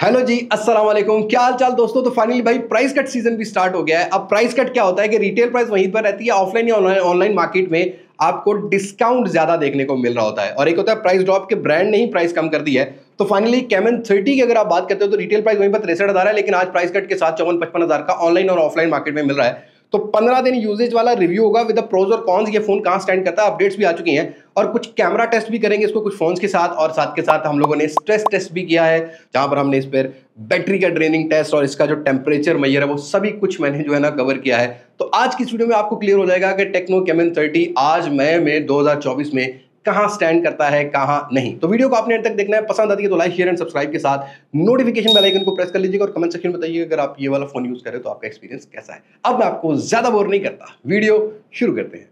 Hello जी, अस्सलाम वालेकुम। क्या हाल चाल दोस्तों। तो फाइनली भाई प्राइस कट सीजन भी स्टार्ट हो गया है। अब प्राइस कट क्या होता है कि रिटेल प्राइस वहीं पर रहती है, ऑफलाइन या ऑनलाइन मार्केट में आपको डिस्काउंट ज्यादा देखने को मिल रहा होता है। और एक होता है प्राइस ड्रॉप के ब्रांड ने ही प्राइस कम कर दी है। तो फाइनली कैमन 30 की अगर आप बात करते हो तो रिटेल प्राइस वहीं पर 63,000 है, लेकिन आज प्राइस कट के साथ 54-55,000 का ऑनलाइन और ऑफलाइन मार्केट में मिल रहा है। तो 15 दिन यूजेज वाला रिव्यू होगा विद द प्रोज और कॉन्स, ये फोन कहां स्टैंड करता है, अपडेट्स भी आ चुकी हैं और कुछ कैमरा टेस्ट भी करेंगे इसको कुछ फोन्स के साथ। और साथ के साथ हम लोगों ने स्ट्रेस टेस्ट भी किया है, जहां पर हमने इस पर बैटरी का ड्रेनिंग टेस्ट और इसका जो टेम्परेचर मेजर है वो सभी कुछ मैंने जो है ना कवर किया है। तो आज की इस वीडियो में आपको क्लियर हो जाएगा कि टेक्नो कैमन 30 आज मई में 2024 में कहां स्टैंड करता है कहां नहीं। तो वीडियो को आपने अंत तक देखना है, पसंद आती है तो लाइक शेयर एंड सब्सक्राइब के साथ नोटिफिकेशन बेल आइकन को प्रेस कर लीजिएगा और कमेंट सेक्शन में बताइए अगर आप ये वाला फोन यूज करें तो आपका एक्सपीरियंस कैसा है। अब मैं आपको ज्यादा बोर नहीं करता, वीडियो शुरू करते हैं।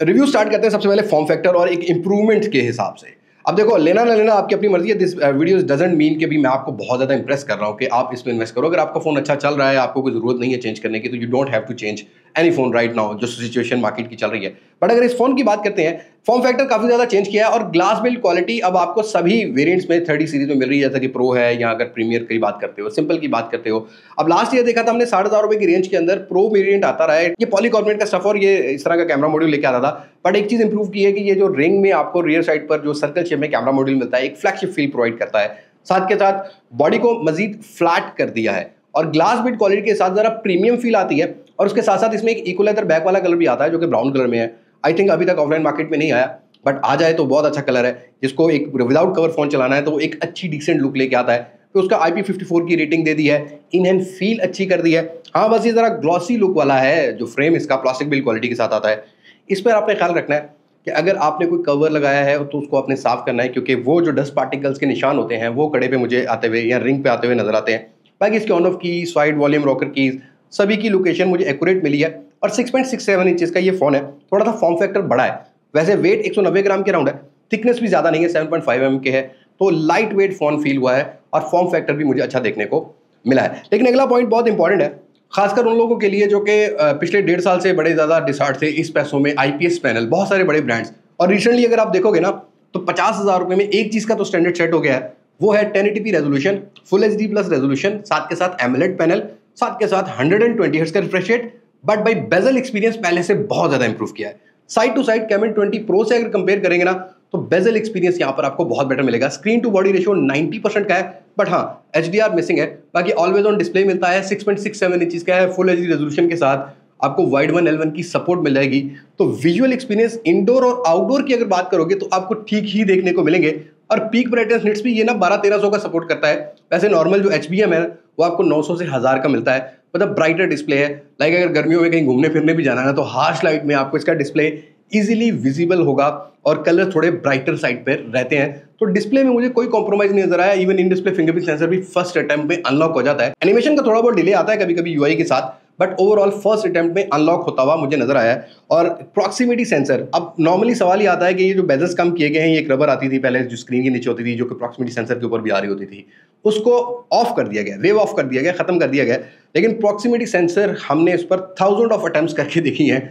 रिव्यू स्टार्ट करते हैं सबसे पहले फॉर्म फैक्टर और एक इंप्रूवमेंट के हिसाब से। अब देखो, लेना ना लेना आपकी अपनी मर्जी है। दिस वीडियो डजंट मीन कि भी मैं आपको बहुत ज्यादा इंप्रेस कर रहा हूं कि आप इसमें इन्वेस्ट करो। अगर आपका फोन अच्छा चल रहा है, आपको कोई जरूरत नहीं है चेंज करने की, तो you don't have to change any phone right now, जो सिचुएशन मार्केट की चल रही है। बट अगर इस फोन की बात करते हैं, फॉर्म फैक्टर काफी ज्यादा चेंज किया है और ग्लास बिल्ड क्वालिटी अब आपको सभी वेरिएंट्स में 30 सीरीज में मिल रही है, जैसा कि प्रो है या अगर प्रीमियर की बात करते हो, सिंपल की बात करते हो। अब लास्ट ईयर देखा था हमने 60,000 रुपए की रेंज के अंदर प्रो वेरिएंट आता रहा है, ये पॉलीकार्बोनेट का स्टफ और ये इस तरह का कैमरा मॉड्यूल लेके आता था। बट एक चीज इंप्रूव की है कि ये जो रिंग में आपको रियर साइड पर जो सर्कल शेप में कैमरा मॉड्यूल मिलता है, एक फ्लैगशिप फील प्रोवाइड करता है। साथ के साथ बॉडी को मजीद फ्लैट कर दिया है और ग्लास बिल्ड क्वालिटी के साथ जरा प्रीमियम फील आती है। और उसके साथ साथ इसमें एक इको लेदर बैक वाला कलर भी आता है जो कि ब्राउन कलर में है। आई थिंक अभी तक ऑफलाइन मार्केट में नहीं आया, बट आ जाए तो बहुत अच्छा कलर है। जिसको एक विदाउट कवर फोन चलाना है तो एक अच्छी डिसेंट लुक लेके आता है। तो उसका IP54 की रेटिंग दे दी है, इन हैंड फील अच्छी कर दी है। हाँ, बस ये जरा ग्लॉसी लुक वाला है, जो फ्रेम इसका प्लास्टिक बिल्ड क्वालिटी के साथ आता है। इस पर आपने ख्याल रखना है कि अगर आपने कोई कवर लगाया है तो उसको आपने साफ करना है, क्योंकि वो जो डस्ट पार्टिकल्स के निशान होते हैं वो कड़े पे मुझे आते हुए या रिंग पे आते हुए नजर आते हैं। बाकी इसके ऑन ऑफ की, साइड वॉल्यूम रॉकर कीज, सभी की लोकेशन मुझे एक्यूरेट मिली है। और 6.67 इंचेस का ये फोन है। थोड़ा सा फॉर्म फैक्टर बड़ा है, वैसे वेट 190 ग्राम के राउंड है, थिकनेस भी ज्यादा नहीं है, 7.5 mm के है। तो लाइट वेट फोन फील हुआ है और फॉर्म फैक्टर भी मुझे अच्छा देखने को मिला है। लेकिन अगला पॉइंट बहुत इंपॉर्टेंट है, खासकर उन लोगों के लिए जो कि पिछले 1.5 साल से बड़े ज्यादा डिसार्ट थे इस पैसों में। IPS पैनल, बहुत सारे बड़े ब्रांड्स, और रिसेंटली अगर आप देखोगे ना तो 50,000 रुपए में एक चीज का तो स्टैंडर्ड सेट हो गया है, वो है 1080p resolution, full HD+ resolution, साथ के साथ एमोलेड पैनल, साथ के साथ 120 हर्ट्ज का रिफ्रेश रेट। बट भाई बेजल एक्सपीरियंस पहले से बहुत ज्यादा इंप्रूव किया है। Side to side Camon 20 pro से अगर कंपेयर करेंगे ना तो बेजल एक्सपीरियंस यहां पर आपको बहुत बेटर मिलेगा। स्क्रीन टू बॉडी रेशियो 90% का है, बट हाँ HDR मिसिंग है। बाकी ऑलवेज ऑन डिस्प्ले मिलता है, 6.67 इंचेस का है, फुल HD रेजोल्यूशन के साथ आपको वाइड 1L1 की सपोर्ट मिल जाएगी। तो विजुअल एक्सपीरियंस इंडोर और आउटडोर की अगर बात करोगे तो आपको ठीक ही देखने को मिलेंगे। और पीक ब्राइटनेस निट्स भी ये ना 1200-1300 का सपोर्ट करता है। वैसे नॉर्मल जो HBM है वो आपको 900 से 1000 का मिलता है। मतलब ब्राइटर डिस्प्ले है। लाइक अगर गर्मियों में कहीं घूमने फिरने भी जाना है ना तो हार्श लाइट में आपको इसका डिस्प्ले इजीली विजिबल होगा और कलर थोड़े ब्राइटर साइड पे रहते हैं। तो डिस्प्ले में मुझे कोई कॉम्प्रोमाइज नहीं नजर आया। Even in display fingerprint sensor भी फर्स्ट अटेम्प्ट में अनलॉक हो जाता है। एनिमेशन का थोड़ा बहुत डिले आता है कभी कभी UI के साथ, बट ओवरऑल फर्स्ट अटेम्प्ट में अनलॉक होता हुआ मुझे नजर आया है। और प्रॉक्सिमिटी सेंसर, अब नॉर्मली सवाल ये आता है कि ये जो बेजल्स कम किए गए हैं, ये एक रबर आती थी पहले जो स्क्रीन के नीचे होती थी, जो कि प्रॉक्सिमिटी सेंसर के ऊपर भी आ रही होती थी, उसको ऑफ कर दिया गया, वेव ऑफ कर दिया गया, खत्म कर दिया गया। लेकिन प्रॉक्सिमिटी सेंसर हमने इस पर 1000 ऑफ अटेम्प्ट्स करके देखी हैं।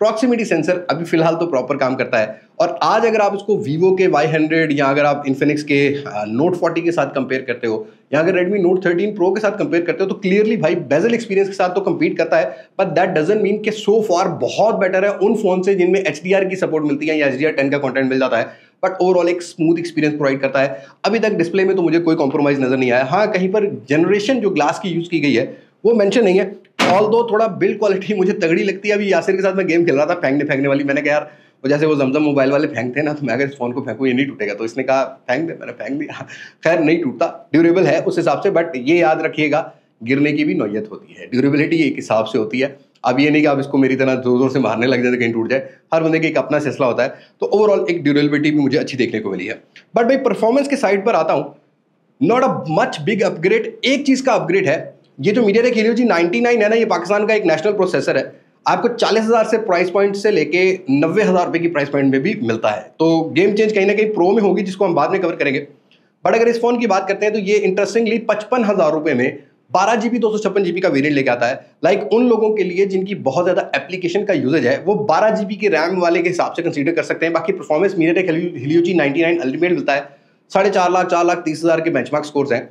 प्रॉक्सिमिटी सेंसर अभी फिलहाल तो प्रॉपर काम करता है। और आज अगर आप इसको वीवो के Y100 या अगर आप इन्फिनिक्स के नोट 40 के साथ कंपेयर करते हो या अगर रेडमी नोट 13 प्रो के साथ कंपेयर करते हो तो क्लियरली भाई बेजल एक्सपीरियंस के साथ तो कंपीट करता है। बट दैट डजंट मीन कि सो फार बहुत बेटर है उन फोन से जिनमें HDR की सपोर्ट मिलती है या HDR10 का कंटेंट मिल जाता है। बट ओवरऑल एक स्मूथ एक्सपीरियंस प्रोवाइड करता है। अभी तक डिस्प्ले में तो मुझे कोई कॉम्प्रोमाइज नजर नहीं आया। हाँ, कहीं पर जनरेशन जो ग्लास की यूज की गई है वो मेंशन नहीं है। ऑल्दो थोड़ा बिल्ड क्वालिटी मुझे तगड़ी लगती है। अभी यासिर के साथ मैं गेम खेल रहा था फेंकने वाली, मैंने कहा यार वो जैसे वो जमजम मोबाइल वाले फेंकते हैं ना, तो मैं अगर इस फोन को फेंकूं ये नहीं टूटेगा, तो इसने कहा फेंक दे, मैंने फेंक दिया। खैर नहीं टूटता, ड्यूरेबल है उस हिसाब से। बट ये याद रखिएगा गिरने की भी नौयत होती है, ड्यूरेबिलिटी एक हिसाब से होती है। अब ये नहीं कि आप इसको मेरी तरह जोर जोर से मारने लग जाए कहीं टूट जाए। हर बंदे का एक अपना सिलसिला होता है। तो ओवरऑल एक ड्यूरेबिलिटी भी मुझे अच्छी देखने को मिली है। बट भाई परफॉर्मेंस के साइड पर आता हूँ, not a much big upgrade. एक चीज का अपग्रेड है, ये जो MediaTek Helio G99 है ना, ये पाकिस्तान का एक नेशनल प्रोसेसर है। आपको 40,000 से प्राइस पॉइंट से लेके 90,000 रुपए की प्राइस पॉइंट में भी मिलता है। तो गेम चेंज कहीं ना कहीं प्रो में होगी, जिसको हम बाद में कवर करेंगे। बट अगर इस फोन की बात करते हैं तो ये इंटरेस्टिंगली 55,000 रुपए में 12 GB 256 GB का वेरिएंट लेके आता है। लाइक उन लोगों के लिए जिनकी बहुत ज़्यादा एप्लीकेशन का यूजेज है, वो 12 GB की रैम वाले के हिसाब से कंसीडर कर सकते हैं। बाकी performance MediaTek Helio G99 ultimate मिलता है, 4.5 लाख 4,30,000 के बेंचमार्क स्कोर्स हैं।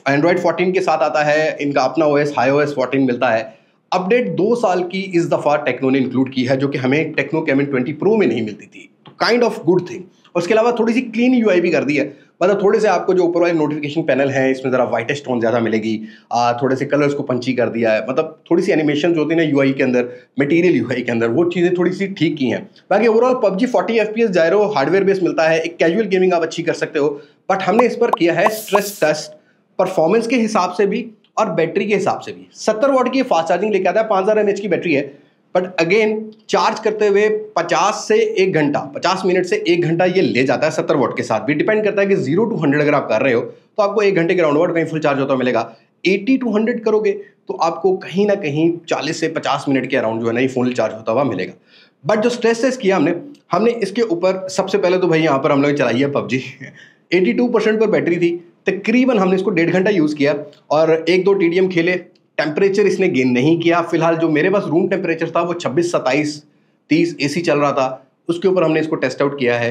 एंड्रॉइड 14 के साथ आता है, इनका अपना OS HiOS 14 मिलता है। अपडेट 2 साल की इस दफ़ा टेक्नो ने इंक्लूड की है, जो कि हमें टेक्नो कैमन 20 प्रो में नहीं मिलती थी। तो काइंड ऑफ गुड थिंग। और उसके अलावा थोड़ी सी क्लीन UI भी कर दी है, मतलब थोड़े से आपको जो ऊपर वाले नोटिफिकेशन पैनल है इसमें ज़रा वाइटेस्ट टोन ज़्यादा मिलेगी, थोड़े से कलर्स को पंची कर दिया है, मतलब थोड़ी सी एनिमेशन जो होती है ना UI के अंदर, मटेरियल UI के अंदर, वो चीज़ें थोड़ी सी ठीक की हैं। बाकी overall PUBG 40 FPS gyro hardware base मिलता है, एक कैजुअल गेमिंग आप अच्छी कर सकते हो। बट हमने इस पर किया है स्ट्रेस टेस्ट, परफॉर्मेंस के हिसाब से भी और बैटरी के हिसाब से भी। 70 वाट की फास्ट चार्जिंग लेके आता है, 5000 mAh की बैटरी है। बट अगेन चार्ज करते हुए 50 से 1 घंटा, 50 मिनट से 1 घंटा ये ले जाता है 70 वाट के साथ भी। डिपेंड करता है कि 0 to 100 अगर आप कर रहे हो तो आपको 1 घंटे के राउंड अबाउट कहीं फुल चार्ज होता मिलेगा। 80 to 100 करोगे तो आपको कहीं ना कहीं 40 से 50 मिनट के अराउंड जो है ना ये फुल चार्ज होता हुआ मिलेगा। बट जो स्ट्रेस टेस्ट किया हमने इसके ऊपर सबसे पहले तो भाई यहाँ पर हम लोग चलाई है PUBG 82% पर बैटरी थी, तकरीबन हमने इसको 1.5 घंटा यूज़ किया और 1-2 TDM खेले। टेम्परेचर इसने गेन नहीं किया। फिलहाल जो मेरे पास रूम टेम्परेचर था वो 26, 27, 30 AC चल रहा था, उसके ऊपर हमने इसको टेस्ट आउट किया है।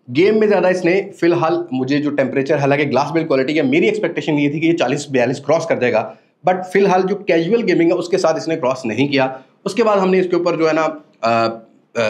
गेम में ज़्यादा इसने फिलहाल मुझे जो टेम्परेचर, हालांकि ग्लास बिल्ड क्वालिटी है, मेरी एक्सपेक्टेशन ये थी कि ये 40-42 क्रॉस कर जाएगा, बट फिलहाल जो कैजुअल गेमिंग है उसके साथ इसने क्रॉस नहीं किया। उसके बाद हमने इसके ऊपर जो है ना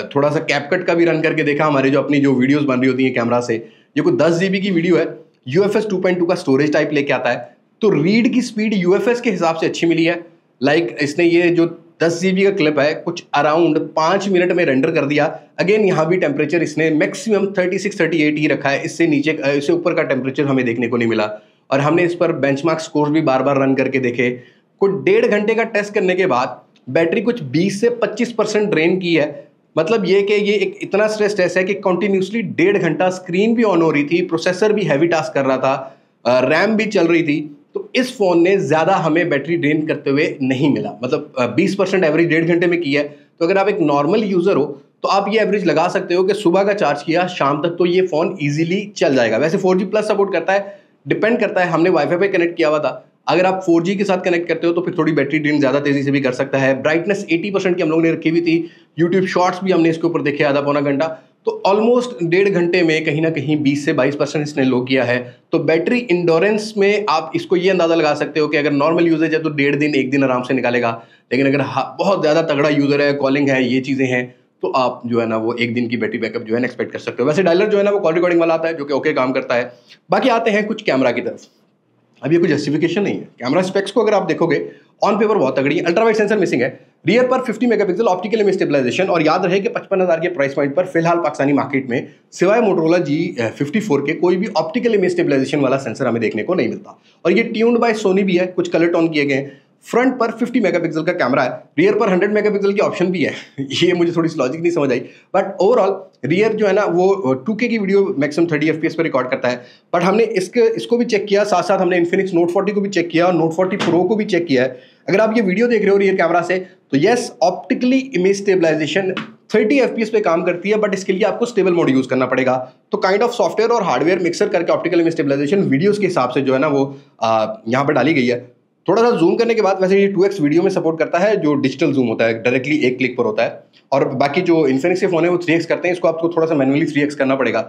थोड़ा सा कैपकट का भी रन करके देखा। हमारी जो अपनी जो वीडियोज़ बन रही होती हैं कैमरा से, ये कोई 10 GB की वीडियो है, UFS 2.2 का स्टोरेज टाइप लेके आता है, तो रीड की स्पीड UFS के हिसाब से अच्छी मिली है। लाइक इसने ये जो 10 GB का क्लिप है कुछ अराउंड 5 मिनट में रेंडर कर दिया। अगेन यहाँ भी टेम्परेचर इसने मैक्सिमम 36-38 ही रखा है, इससे नीचे इससे ऊपर का टेम्परेचर हमें देखने को नहीं मिला। और हमने इस पर बेंचमार्क स्कोर भी बार बार रन करके देखे। कुछ 1.5 घंटे का टेस्ट करने के बाद बैटरी कुछ 20 से 25% ड्रेन की है। मतलब ये कि ये एक इतना स्ट्रेस टेस्ट है कि कंटिन्यूसली 1.5 घंटा स्क्रीन भी ऑन हो रही थी, प्रोसेसर भी हैवी टास्क कर रहा था, रैम भी चल रही थी। तो इस फ़ोन ने ज़्यादा हमें बैटरी ड्रेन करते हुए नहीं मिला, मतलब 20% एवरेज 1.5 घंटे में की है। तो अगर आप एक नॉर्मल यूज़र हो तो आप ये एवरेज लगा सकते हो कि सुबह का चार्ज किया शाम तक तो ये फ़ोन ईजिली चल जाएगा। वैसे 4G+ सपोर्ट करता है, डिपेंड करता है, हमने वाईफाई पे कनेक्ट किया हुआ था। अगर आप 4G के साथ कनेक्ट करते हो तो फिर थोड़ी बैटरी ड्रेन ज़्यादा तेज़ी से भी कर सकता है। ब्राइटनेस 80% की हम लोग ने रखी हुई थी। यूट्यूब शॉर्ट्स भी हमने इसके ऊपर देखे आधा पौना घंटा, तो ऑलमोस्ट 1.5 घंटे में कहीं ना कहीं 20 से 22% इसने लो किया है। तो बैटरी इंडोरेंस में आप इसको ये अंदाज़ा लगा सकते हो कि अगर नॉर्मल यूजेज है तो 1.5 दिन 1 दिन आराम से निकालेगा, लेकिन अगर बहुत ज़्यादा तगड़ा यूज़र है, कॉलिंग है, ये चीज़ें हैं, तो आप जो है ना वो 1 दिन की बैटरी बैकअप जो है ना एक्सपेक्ट कर सकते हो। वैसे डायलर जो है ना वो कॉल रिकॉर्डिंग वाला आता है, जो कि ओके काम करता है। बाकी आते हैं कुछ कैमरा की तरफ। अब ये कोई जस्टिफिकेशन नहीं है, कैमरा स्पेक्स को अगर आप देखोगे ऑन पेपर बहुत तगड़ी है। अल्ट्रा वाइड सेंसर मिसिंग है, रियर पर 50 मेगापिक्सल ऑप्टिकल इमेज स्टेबलाइजेशन, और याद रहे कि 55,000 के प्राइस पॉइंट पर फिलहाल पाकिस्तानी मार्केट में सिवाय मोटोरोला G54 के कोई भी ऑप्टिकल इमेज स्टेबलाइजेशन वाला सेंसर हमें देखने को नहीं मिलता। और ये ट्यून्ड बाय सोनी भी है, कुछ कलर टोन किए गए। फ्रंट पर 50 मेगापिक्सल का कैमरा है, रियर पर 100 मेगापिक्सल की ऑप्शन भी है। ये मुझे थोड़ी सी लॉजिक नहीं समझ आई, बट ओवरऑल रियर जो है ना वो 2K की वीडियो मैक्सिमम 30 FPS पर रिकॉर्ड करता है। बट हमने इसको भी चेक किया, साथ साथ हमने इन्फिनिक्स नोट 40 को भी चेक किया और नोट 40 प्रो को भी चेक किया है। अगर आप ये वीडियो देख रहे हो रियर कैमरा से तो yes, optically image stabilization 30 FPS पे काम करती है, बट इसके लिए आपको स्टेबल मोड यूज करना पड़ेगा। तो काइंड ऑफ सॉफ्टवेयर और हार्डवेयर मिक्सर करके ऑप्टिकल इमेज स्टेबलाइजेशन वीडियोस के हिसाब से जो है ना वो यहाँ पर डाली गई है। थोड़ा सा जूम करने के बाद, वैसे ये 2x वीडियो में सपोर्ट करता है, जो डिजिटल जूम होता है डायरेक्टली एक क्लिक पर होता है, और बाकी जो इन्फिनिक्स के फोन है वो 3x करते हैं, इसको आपको थोड़ा सा मैनुअली 3x करना पड़ेगा।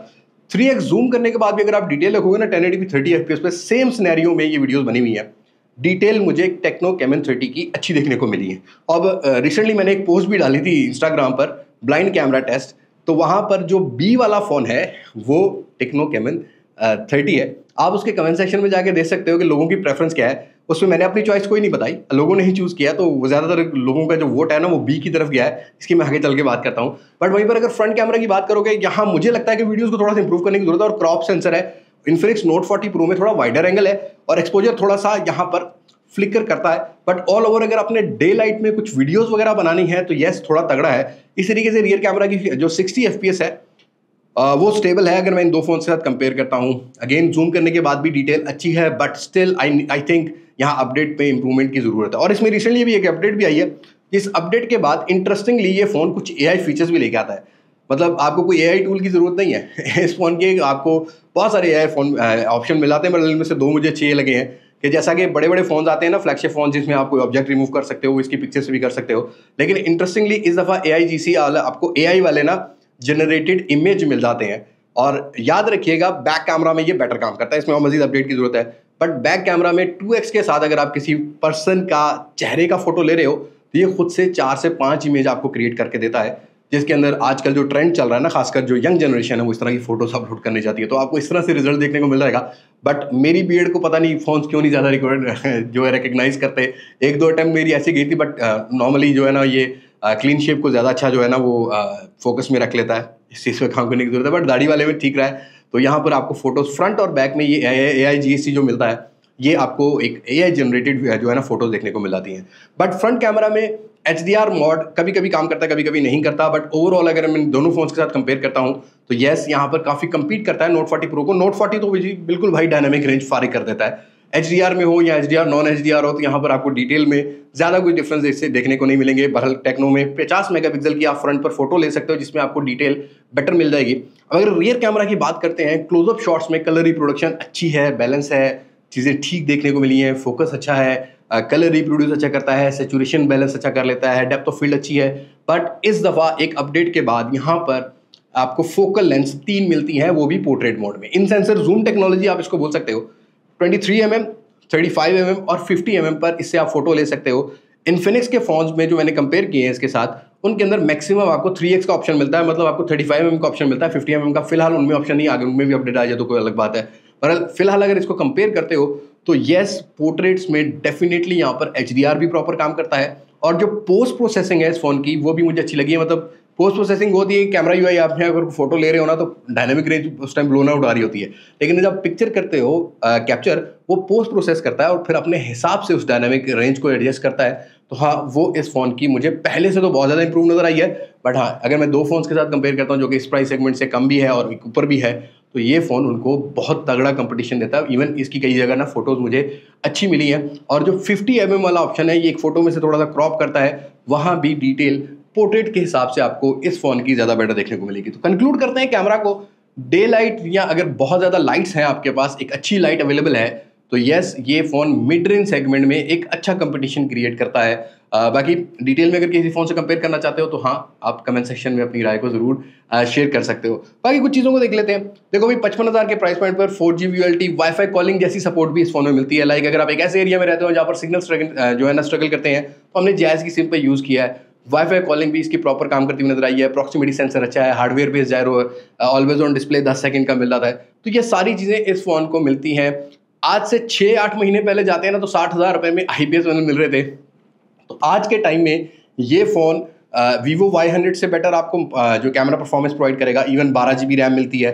3x जूम करने के बाद भी अगर आप डिटेल रखोगे ना 1080p 30 FPS पे सेम सिनेरियो में ये वीडियोस बनी हुई है। डिटेल मुझे टेक्नो कैमन 30 की अच्छी देखने को मिली है। अब रिसेंटली मैंने एक पोस्ट भी डाली थी इंस्टाग्राम पर, ब्लाइंड कैमरा टेस्ट, तो वहाँ पर जो B वाला फ़ोन है वो टेक्नो कैमन 30 है। आप उसके कमेंट सेक्शन में जाके देख सकते हो कि लोगों की प्रेफरेंस क्या है। उसमें मैंने अपनी चॉइस कोई नहीं बताई, लोगों ने ही चूज़ किया, तो ज़्यादातर लोगों का जो वोट है ना वो B की तरफ गया है, इसकी मैं आगे चल के बात करता हूँ। बट वहीं पर अगर फ्रंट कैमरा की बात करोगे, यहाँ मुझे लगता है कि वीडियोज़ को थोड़ा सा इंप्रूव करने की जरूरत है। और क्रॉप सेंसर है, इन्फिनिक्स नोट 40 प्रो में थोड़ा वाइडर एंगल है और एक्सपोजर थोड़ा सा यहाँ पर फ्लिकर करता है। बट ऑल ओवर अगर अपने डे लाइट में कुछ वीडियोस वगैरह बनानी है तो यस थोड़ा तगड़ा है। इस तरीके से रियर कैमरा की जो 60 FPS है वो स्टेबल है अगर मैं इन दो फोन के साथ कंपेयर करता हूँ। अगेन जूम करने के बाद भी डिटेल अच्छी है, बट स्टिल आई थिंक यहाँ अपडेट पे इंप्रूवमेंट की ज़रूरत है। और इसमें रिसेंटली भी एक अपडेट भी आई है, इस अपडेट के बाद इंटरेस्टिंगली ये फ़ोन कुछ AI फीचर्स भी लेके आता है। मतलब आपको कोई AI टूल की ज़रूरत नहीं है इस फ़ोन के, आपको बहुत सारे AI फ़ोन ऑप्शन मिलाते हैं, मतलब इनमें से 2 मुझे अच्छे लगे हैं। कि जैसा कि बड़े बड़े फोन्स आते हैं ना, फ्लैगशिप फोन, जिसमें आप कोई ऑब्जेक्ट रिमूव कर सकते हो, इसकी पिक्चर्स भी कर सकते हो, लेकिन इंटरेस्टिंगली इस दफ़ा AIGC आपको AI वाले ना जनरेटेड इमेज मिल जाते हैं। और याद रखिएगा, बैक कैमरा में ये बेटर काम करता है, इसमें और मजीद अपडेट की जरूरत है। बट बैक कैमरा में 2x के साथ अगर आप किसी पर्सन का चेहरे का फोटो ले रहे हो तो ये खुद से 4 से 5 इमेज आपको क्रिएट करके देता है, जिसके अंदर आजकल जो ट्रेंड चल रहा है ना, खासकर जो यंग जनरेशन है वो इस तरह की फोटोज अपलोड करने जाती है, तो आपको इस तरह से रिजल्ट देखने को मिल जाएगा। बट मेरी बीएड को पता नहीं फोन्स क्यों नहीं ज़्यादा रिकॉर्ड जो है रिकग्नाइज करते। 1-2 अटैम्प्ट मेरी ऐसी गई थी, बट नॉर्मली जो है ना ये क्लीन शेप को ज़्यादा अच्छा जो है ना वो फोकस में रख लेता है, इस चीज़ पर काम करने की जरूरत है। बट दाढ़ी वाले में ठीक रहा है। तो यहाँ पर आपको फोटोज फ्रंट और बैक में ये AIGC जो मिलता है, ये आपको एक AI जनरेटेड जो है ना फोटोज देखने को मिल जाती हैं। बट फ्रंट कैमरा में HDR मोड कभी कभी काम करता है, कभी कभी नहीं करता। बट ओवरऑल अगर मैं दोनों फोन्स के साथ कंपेयर करता हूँ तो येस, यहाँ पर काफ़ी कम्पीट करता है Note 40 Pro को। Note 40 तो बिल्कुल भाई डायनामिक रेंज फारिग कर देता है। HDR में हो या HDR नॉन HDR हो, तो यहाँ पर आपको डिटेल में ज़्यादा कोई डिफरेंस इससे देखने को नहीं मिलेंगे। बहरहाल टेक्नो में 50 मेगापिक्सल की आप फ्रंट पर फोटो ले सकते हो, जिसमें आपको डिटेल बेटर मिल जाएगी। अगर रियर कैमरा की बात करते हैं, क्लोजअप शॉट्स में कलर रिप्रोडक्शन अच्छी है, बैलेंस है, चीज़ें ठीक देखने को मिली हैं, फोकस अच्छा है, कलर रिप्रोड्यूस अच्छा करता है, सेचुरेशन बैलेंस अच्छा कर लेता है, डेप्थ ऑफ फील्ड अच्छी है। बट इस दफ़ा एक अपडेट के बाद यहाँ पर आपको फोकल लेंस 3 मिलती हैं, वो भी पोर्ट्रेट मोड में। इन सेंसर जूम टेक्नोलॉजी आप इसको बोल सकते हो। 23 mm, 35 mm और 50 mm पर इससे आप फोटो ले सकते हो। इन्फिनिक्स के फोन्स में जो मैंने कंपेयर किए हैं इसके साथ, उनके अंदर मैक्सिमम आपको 3x का ऑप्शन मिलता है, मतलब आपको 35 mm का ऑप्शन मिलता है, 50 mm का फिलहाल उनमें ऑप्शन नहीं, आगे उनमें भी अपडेट आ जाए तो कोई अलग बात है। पर फिलहाल अगर इसको कंपेयर करते हो तो येस, पोर्ट्रेट्स में डेफिनेटली यहाँ पर HDR भी प्रॉपर काम करता है। और जो पोस्ट प्रोसेसिंग है इस फोन की, वो भी मुझे अच्छी लगी है। मतलब पोस्ट प्रोसेसिंग होती है, कैमरा UI आप अगर फोटो ले रहे हो ना तो डायनामिक रेंज उस टाइम ब्लोन आउट आ रही होती है, लेकिन जब पिक्चर करते हो कैप्चर, वो पोस्ट प्रोसेस करता है और फिर अपने हिसाब से उस डायनामिक रेंज को एडजस्ट करता है। तो हाँ, वो इस फोन की मुझे पहले से तो बहुत ज़्यादा इंप्रूव नजर आई है। बट हाँ, अगर मैं 2 फोन्स के साथ कंपेयर करता हूँ जो कि इस प्राइस सेगमेंट से कम भी है और ऊपर भी है, तो ये फ़ोन उनको बहुत तगड़ा कंपटीशन देता है। इवन इसकी कई जगह ना फोटोज़ मुझे अच्छी मिली हैं। और जो 50 mm वाला ऑप्शन है, ये एक फ़ोटो में से थोड़ा सा क्रॉप करता है, वहाँ भी डिटेल पोर्ट्रेट के हिसाब से आपको इस फ़ोन की ज़्यादा बेटर देखने को मिलेगी। तो कंक्लूड करते हैं, कैमरा को डे लाइट या अगर बहुत ज़्यादा लाइट्स हैं आपके पास, एक अच्छी लाइट अवेलेबल है, तो येस, ये फ़ोन मिड रेंज सेगमेंट में एक अच्छा कंपटीशन क्रिएट करता है। बाकी डिटेल में अगर किसी फ़ोन से कंपेयर करना चाहते हो तो हाँ, आप कमेंट सेक्शन में अपनी राय को ज़रूर शेयर कर सकते हो। बाकी कुछ चीज़ों को देख लेते हैं। देखो भाई, 55,000 के प्राइस पॉइंट पर 4G VoLTE वाईफाई कॉलिंग जैसी सपोर्ट भी इस फोन में मिलती है। लाइक अगर आप एक ऐसे एरिया में रहते हो जहाँ पर सिग्नल जो है ना स्ट्रगल करते हैं, तो हमने जायज़ की सिम पर यूज़ किया है। वाईफाई कॉलिंग भी इसकी प्रॉपर काम करती हुई नजर आई है। प्रॉक्सिमिटी सेंसर अच्छा है, hardware based gyro, always on display 10 second का मिल जाता है। तो ये सारी चीज़ें इस फ़ोन को मिलती हैं। आज से 6-8 महीने पहले जाते हैं ना तो 60,000 रुपये में IPS पैनल मिल रहे थे। तो आज के टाइम में ये फ़ोन Vivo Y100 से बेटर आपको जो कैमरा परफॉर्मेंस प्रोवाइड करेगा। इवन 12 GB रैम मिलती है।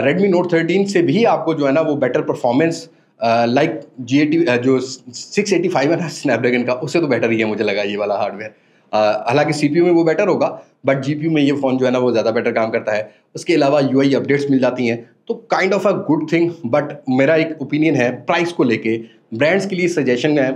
Redmi Note 13 से भी आपको जो है ना वो बेटर परफॉर्मेंस लाइक G80 जो 685 है ना स्नैपड्रैगन का, उससे तो बेटर ही है मुझे लगा ये वाला हार्डवेयर। हालांकि CPU में वो बेटर होगा, बट GPU में ये फ़ोन जो है ना वो ज़्यादा बेटर काम करता है। उसके अलावा UI अपडेट्स मिल जाती हैं, तो kind of a good thing. But मेरा एक ओपिनियन है प्राइस को लेके, ब्रांड्स के लिए सजेशन है,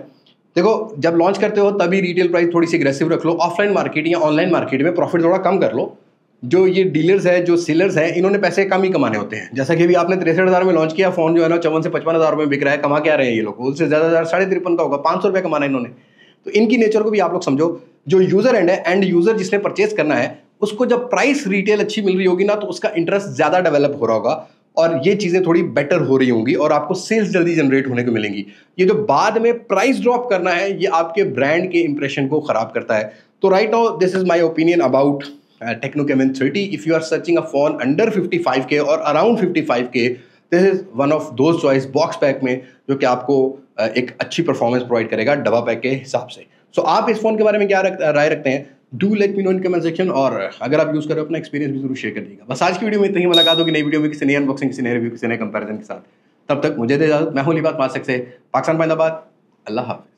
देखो जब लॉन्च करते हो तभी रिटेल प्राइस थोड़ी सी एग्रेसिव रख लो। ऑफलाइन मार्केट या ऑनलाइन मार्केट में प्रॉफिट थोड़ा कम कर लो। जो ये डीलर्स है, जो सेलर्स हैं, इन्होंने पैसे कम ही कमाने होते हैं। जैसा कि अभी आपने 63,000 में लॉन्च किया फ़ोन, जो है ना 54 से 55,000 रुपये बिक रहा है। कमा क्या रहे हैं ये लोग? उससे ज़्यादा 53,500 का होगा, 500 रुपये कमाना इन्होंने। तो इनकी नेचर को भी आप लोग समझो। जो यूज़र एंड है, एंड यूज़र जिसने परचेज करना है, उसको जब प्राइस रिटेल अच्छी मिल रही होगी ना, तो उसका इंटरेस्ट ज़्यादा डेवलप हो रहा होगा और ये चीज़ें थोड़ी बेटर हो रही होंगी और आपको सेल्स जल्दी जनरेट होने को मिलेंगी। ये जो बाद में प्राइस ड्रॉप करना है, ये आपके ब्रांड के इंप्रेशन को ख़राब करता है। तो right now this is my opinion about Tecno Camon 30. If you are searching a phone under 55K और around 55K, this is one of those choice box pack में जो कि आपको एक अच्छी परफॉर्मेंस प्रोवाइड करेगा डब्बा पैक के हिसाब से। सो आप इस फ़ोन के बारे में क्या राय रखते हैं? Do let me know in comment section, और अगर आप यूज़ कर रहे हो अपना एक्सपीरियंस भी जरूर शेयर कर दीजिएगा। बस आज की वीडियो में इतनी ही। मुलाकात होगी नई वीडियो में किसी नई अनबॉक्सिंग, किसी नए रिव्यू, किसी नए कंपैरिजन के साथ। तब तक मुझे दे इजाजत। मैं हूं लिबात मास्क से, पाकिस्तान, अल्लाह हाफ़िज़।